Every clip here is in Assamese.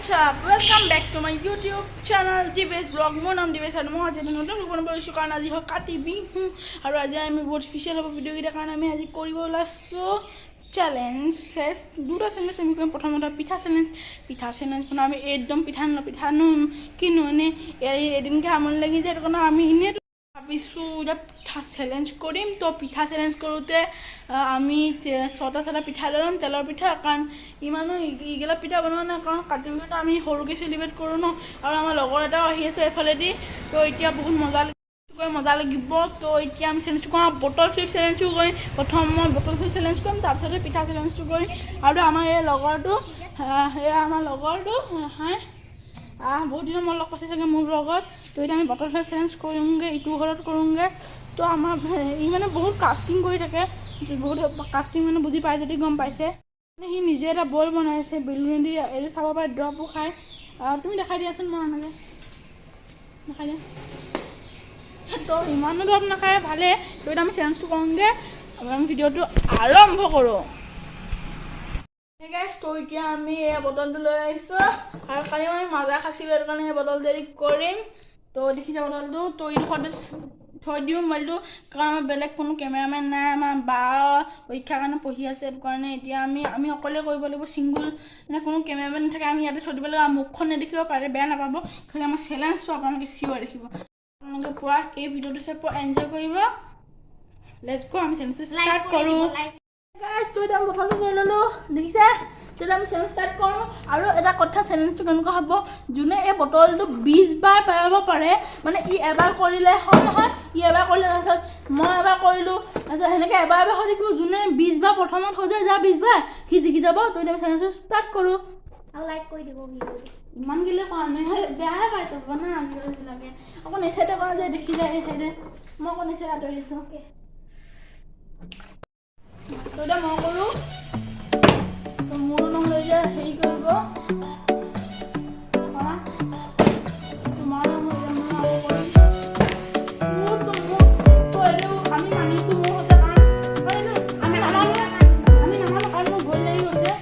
What's up? Welcome back to my YouTube channel, Divesh Vlog. My name is Divesh and I am going to show you Kati, Bihu. And I am very special video. I am going to Korilu challenge. Duta challenge. I am going to Pitha challenge. Pitha challenge. I am going to Pitha no Pitha no. Kino ne? I didn't come on like that. I am in it. Bisu jab challenge korim to pitha challenge korute ami sota sota pitha lolam telor pitha kan imano igela pitha banwa na kan Kati bihu ami horuke celebrate koru no aru amar logor eta ahi ase efaledi to etia bahut moza lagibo to etia ami challenge ko bottle flip challenge goi prothom moi bottle flip challenge kom tar pisote pitha challenge goi aru amar ei logor tu amar logor tu hai बहुत दिन मैं लग पासे सके मोर लगत तो এটা আমি বাটারফ্লাই চ্যালেঞ্জ করুঙ্গে ইটু ঘরত করুঙ্গে তো আমার ই মানে বহুত কাস্টিং কৰি থাকে বহুত কাস্টিং মানে বুজি পাই যদি গম পাইছে মানে হি নিজে এটা বল বনাইছে বেলুন দি এলে চাবা পাই ড্ৰপ খাই তুমি দেখাই দিয়াছন মই আনগে দেখাই দিয়া তো ইমান ড্ৰপ না খায় ভালে তো এটা আমি চ্যালেঞ্জটো কৰুঙ্গে আমি ভিডিওটো আৰম্ভ কৰো Hey guys, so এতিয়া আমি এই বটলটো লৈ আইছো আৰু কালি মই মাজা খাছিল এৰ কাৰণে এই বটল দেৰি কৰিম তো দেখিছা বটলটো তো এই খতে থৈ দিও মইটো কাৰণ বেলেগ কোনো ক্যামেৰাম্যান নাই আমাৰ বা পৰীক্ষা কাৰণে পঢ়ি আছে এৰ কাৰণে এতিয়া আমি অকলে কৰিব লাগিব সিঙ্গল মানে কোনো ক্যামেৰাম্যান থাকে আমি ইয়াতে থৈ দিব লাগিব মুখখন নেদেখিব পাৰে বেয়া নাপাব খালি আমাৰ চ্যালেঞ্জটো আপোনালোকে সিওৰ দেখিব আপোনালোকে পুৰা এই ভিডিওটো চাই এনজয় কৰিব লেটস গো আমি চ্যালেঞ্জটো ষ্টাৰ্ট কৰো Guys, to এটা বটল লৈ ললো দেখিছা তো আমি চ্যালেঞ্জ স্টার্ট করব আৰু এটা কথা চ্যালেঞ্জটো কেনেকুৱা হ'ব জুনে এই বটলটো 20 বাৰ পেলাব পাৰে মানে ই এবাৰ কৰিলে হয় ই এবাৰ কৰিলে তাৰছত মই এবাৰ কৰিলো তাৰছত হেনেকে এবাৰ হৈ থাকিব জুনে 20 বাৰ প্ৰথমত হৈ যায় যা 20 বাৰ কি জিকি যাব তো এটা চ্যালেঞ্জটো স্টাৰ্ট কৰো আৰু লাইক কৰি দিব ভিডিওটো ইমান গিলে কোৱা বেয়া পাই যাব না ভিডিওটো লাগে আকৌ নেছেটা কৰা যায় দেখি যায় এই সাইডে মই আকৌ নেছেটা আঁতৰি দিছো ওকে তো এটা মই কৰো তো মোৰ নহলে যে হেই কৰিব তোমাৰ নহলে মই কৰিম তো এলো আমি মানিছো মোৰ হতে কাৰণ আমি নামানো কাৰণ মোৰ ভয় লাগি গৈছে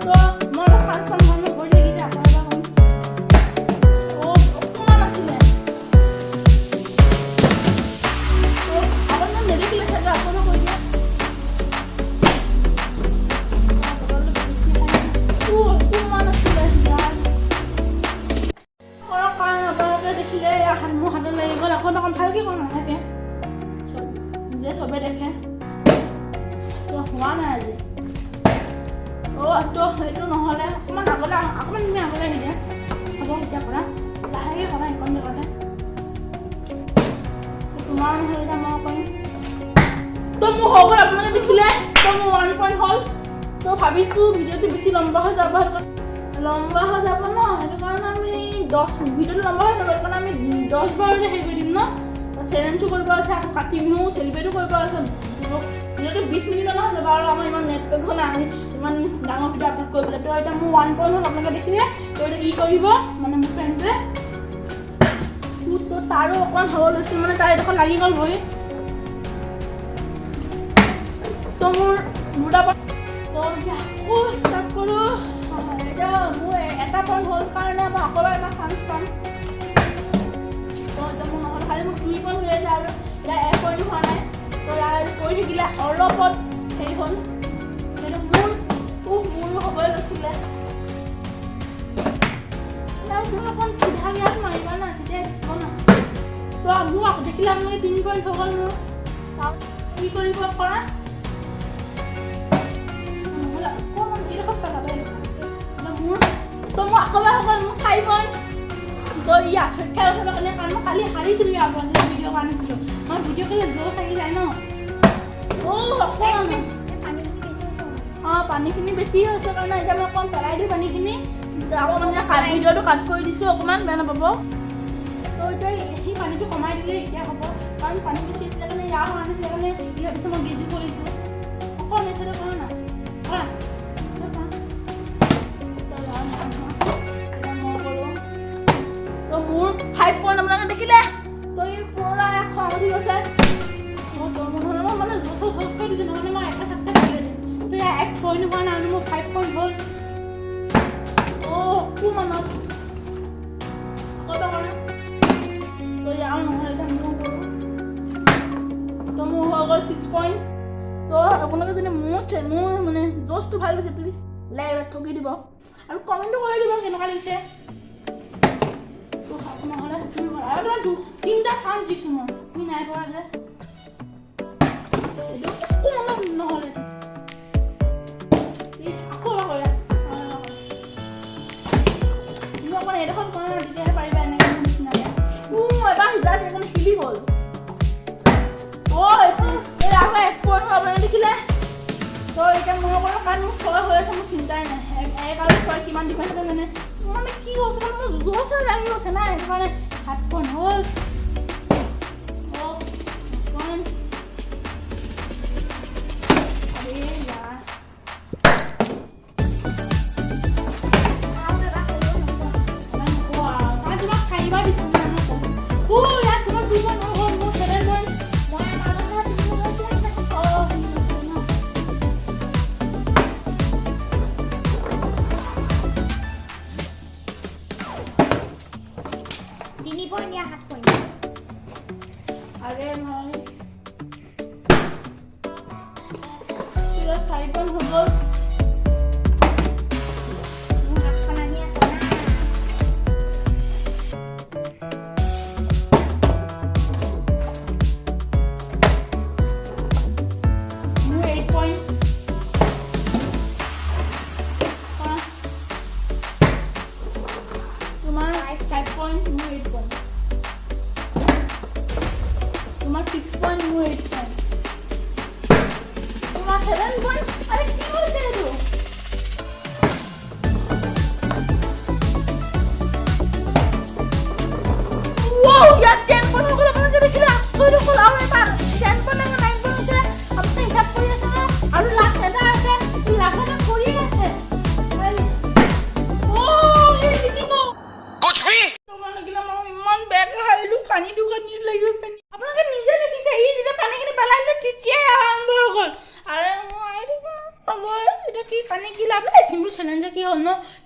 তো মই ফাৰ্ষ্ট টাইম মই ভয় লাগি যায় আপোনালোকৰ ও অকমান আছিলে তো আপোনাৰ নেদেখিলে চাগে আপোনালোক কৈ দিয়া ভালকে কোন থাকে যে সবে দেখে তো হোৱা নাই আজি ও তো এটো নহলে অকমান আগলে তুমি আগলে আহিলে হ'ব এতিয়া কৰা লাহে কৰা এখন জেগাতে তোমাৰ নহলে মই কৰিম তো মোৰ হ'ব আপোনালোকে দেখিলে তো মোৰ 1 পইণ্ট হ'ল তো ভাবিছো ভিডিওটো বেছি লম্বা হৈ যাব ন সেইটো কাৰণে আমি 10 ভিডিওটো লম্বা হৈ যাব কাৰণ আমি 10 বাৰলে হেই কৰি দিম ন চ্যালেঞ্জ কৰিব আছে আকৌ কাটি বিহু চেলিব্ৰেট কৰিব আছে ভিডিওটো 20 মিনিট না হৈ যাব আৰু আমাৰ ইমান নেটপেক নাই ইমান ডাঙৰ ভিডিও আপলোড কৰিবলৈ তো এটা মোৰ 1 পইণ্ট হ'ল আপোনালোকে দেখিলে তো এটা ই কৰিব মানে মোৰ ফ্ৰেণ্ডে তো তাৰো অকণ হ'ব লৈছিল মানে তাৰ এডোখৰ লাগি গ'ল ভৰি তো মোৰ দুটা তো এতিয়া ষ্টাৰ্ট কৰোঁ এটা মোৰ এটা পইণ্ট হ'ল কাৰণে মই আকৌ এটা চান্স পাম তো এটা মোৰ নহ'ল খালি মোৰ 3 পইণ্ট হৈ আছে আৰু ইয়াৰ 1 পইণ্ট হোৱা নাই তো ইয়াৰ কৰি থাকিলে অলপত হেৰি হ'ল কিন্তু মোৰো হ'বই লৈছিলে মোৰ অকণ চিধা ইয়াত মাৰিবা না তেতিয়া হ'ব না তো মোৰ আকৌ দেখিলে আপোনালোকে 3 পইণ্ট হৈ গ'ল মোৰ কি কৰিব পৰা তো মই আকৌ মোৰ 4 পইণ্ট তো ই আচৰিত খাই আছে কাৰণে কাৰণ মই কালি হাৰিছিলোঁ ইয়াৰ পৰা ভিডিঅ' আনিছিলোঁ মই ভিডিঅ' কৰিলে জোৰ চাগি যায় ন পানীখিনি বেছি হৈছে কাৰণে এতিয়া মই অকণ পেলাই দিওঁ পানীখিনি অকণমান ভিডিঅ'টো কাট কৰি দিছোঁ অকণমান বেয়া নাপাব তো এতিয়া সেই পানীটো কমাই দিলে এতিয়া হ'ব কাৰণ পানী বেছি আছিলে কাৰণে ইয়াৰ হোৱা নাছিলে কাৰণে ইয়াৰ পিছত মই গেজি কৰিছোঁ অকণ এতিয়াতো কৰা নাই কৰা তো মোৰ 5 পইণ্ট আপোনালোকে দেখিলে তো এই পুৰা খং উঠি গৈছে মই মানে জোচ কৰি দিছোঁ নহ'লে মই এটা চাপটা কৰি দিম তো ইয়াৰ 1 পইণ্ট হোৱা নাই মোৰ 5 পইণ্ট হ'ল 2 মানত কত কৰে তো ইয়াও নহলে এটা মোৰ কৰো তো মোৰ হৈ গ'ল 6 পইণ্ট তো আপোনালোকে যদি মোৰ মানে জোজটো ভাল পাইছে প্লিজ লাইক ঠকি দিব আৰু কমেন্ট কৰি দিব কেনেকুৱা লাগিছে তো নহলে তুমি আৰু তিনটা চান্স দিছো মই তুমি নাই পৰা যে এইটো নহলে প্লিজ আকৌ লগায়া মই এডোখৰ কৰা না তেতিয়াহে পাৰিবা এনেকৈ নিচিনাকৈ এবাৰ সিজাত এখন হিলি গ'ল এই আকৌ 1 পইণ্ট আপোনালোকে দেখিলে তো এতিয়া মই কৰা কাৰণ মোৰ 6 হৈ আছে মোৰ চিন্তাই নাই 1 আৰু 6 কিমান ডিফাৰেঞ্চ আছে মানে কি হৈছে মানে মোৰ জোৰছে লাগি গৈছে না সেইটো কাৰণে 7 পইণ্ট হ'ল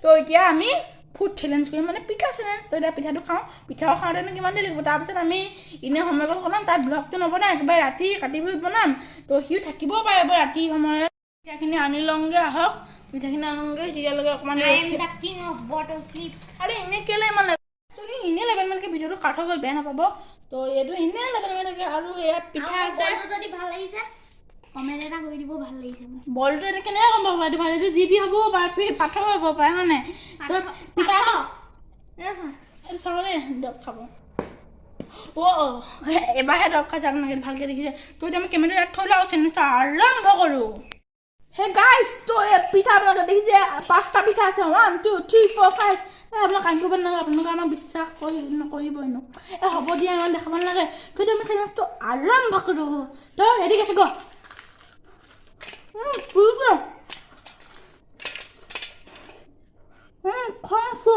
তো এতিয়া আমি ফুড চ্যালেঞ্জ কৰিম মানে পিঠা চ্যালেঞ্জ তো এটা পিঠাটো খাওঁ পিঠাও খাওঁতে কিমান দেৰি লাগিব তাৰপিছত আমি ইনে সময় বনাম তাত ব্লগটো নবনাম একেবাৰে ৰাতি কাটি বিহুত বনাম তো সিও থাকিব পাৰিব ৰাতি সময়ত পিঠাখিনি আনি লওঁগে আহক পিঠাখিনি আনোগে তেতিয়ালৈকে অকণমান আৰে এনে কেলে ইমান তুমি ইনে লেবেল মানকে ভিডিঅ'টো কাট হৈ গ'ল বেয়া নাপাব তো এইটো ইনে লেবেল মানকে আৰু এয়া পিঠা আছে যদি ভাল লাগিছে কমেন্ট এটা কৰি দিব ভাল লাগিছে বলটো এটা কেনে গম পাব এইটো ভাল এইটো জিটি হ'ব বা পাথৰ হ'ব পাৰে মানে তো পিঠা এছ চালে দব খাব এবাৰহে দব খাই জানো নাগে ভালকৈ দেখিছে তো এতিয়া আমি কেমেৰা ইয়াত থৈ লওঁ চেলেঞ্জটো আৰম্ভ কৰোঁ হে গাইজ তো পিঠা আপোনালোকে দেখিছে 5টা পিঠা আছে 1 2 3 4 5 আপোনালোকে কাম কৰিব নালাগে আপোনালোকে আমাক বিশ্বাস নকৰিবই ন হ'ব দিয়া ইমান দেখাব নালাগে তো এতিয়া আমি চেলেঞ্জটো আৰম্ভ কৰোঁ তো ৰেডি আছে গো পুজো খাইছো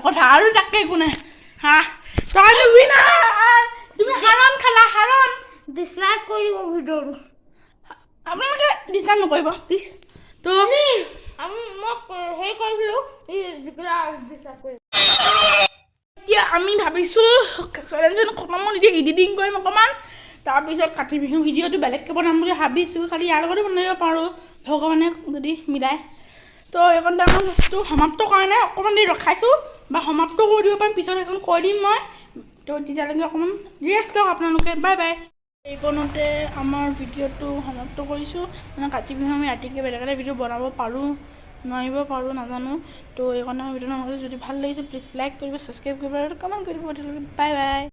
কথা আৰু তাকে একো নাই হা তই উইনাৰ তুমি হাৰন খালা হাৰন ডিসলাইক কৰি দিব ভিডিঅ'টো আপোনালোকে ডিসলাইক নকৰিব প্লিজ তো আমি মোক হে কৰিলো এই জিকলা ডিসলাইক কৰি এতিয়া আমি ভাবিছোঁ চেলেঞ্জটো খতম হ'ল এতিয়া এডিটিং কৰিম অকণমান তাৰপিছত কাতি বিহু ভিডিঅ'টো বেলেগকৈ বনাম বুলি ভাবিছোঁ খালি ইয়াৰ লগতে বনাই দিব পাৰোঁ ভগৱানে যদি মিলাই তো এইখন আমাৰ বস্তু সমাপ্ত কৰা নাই অকণমান দেৰি ৰখাইছোঁ বা সমাপ্ত কৰি দিব পাৰিম পিছত সেইখন কৈ দিম মই তো তেতিয়ালৈকে অকণমান ৰেষ্ট লওক আপোনালোকে বাই বাই এইকণতে আমাৰ ভিডিঅ'টো সমাপ্ত কৰিছোঁ মানে কাতি বিহু আমি ৰাতিকৈ বেলেগ এটা ভিডিঅ' বনাব পাৰোঁ নোৱাৰিব পাৰোঁ নাজানো তো এইকণতে আমাৰ ভিডিঅ'টো যদি ভাল লাগিছে প্লিজ লাইক কৰিব ছাবস্ক্ৰাইব কৰিব আৰু কমেণ্ট কৰিব তেতিয়ালৈকে বাই বাই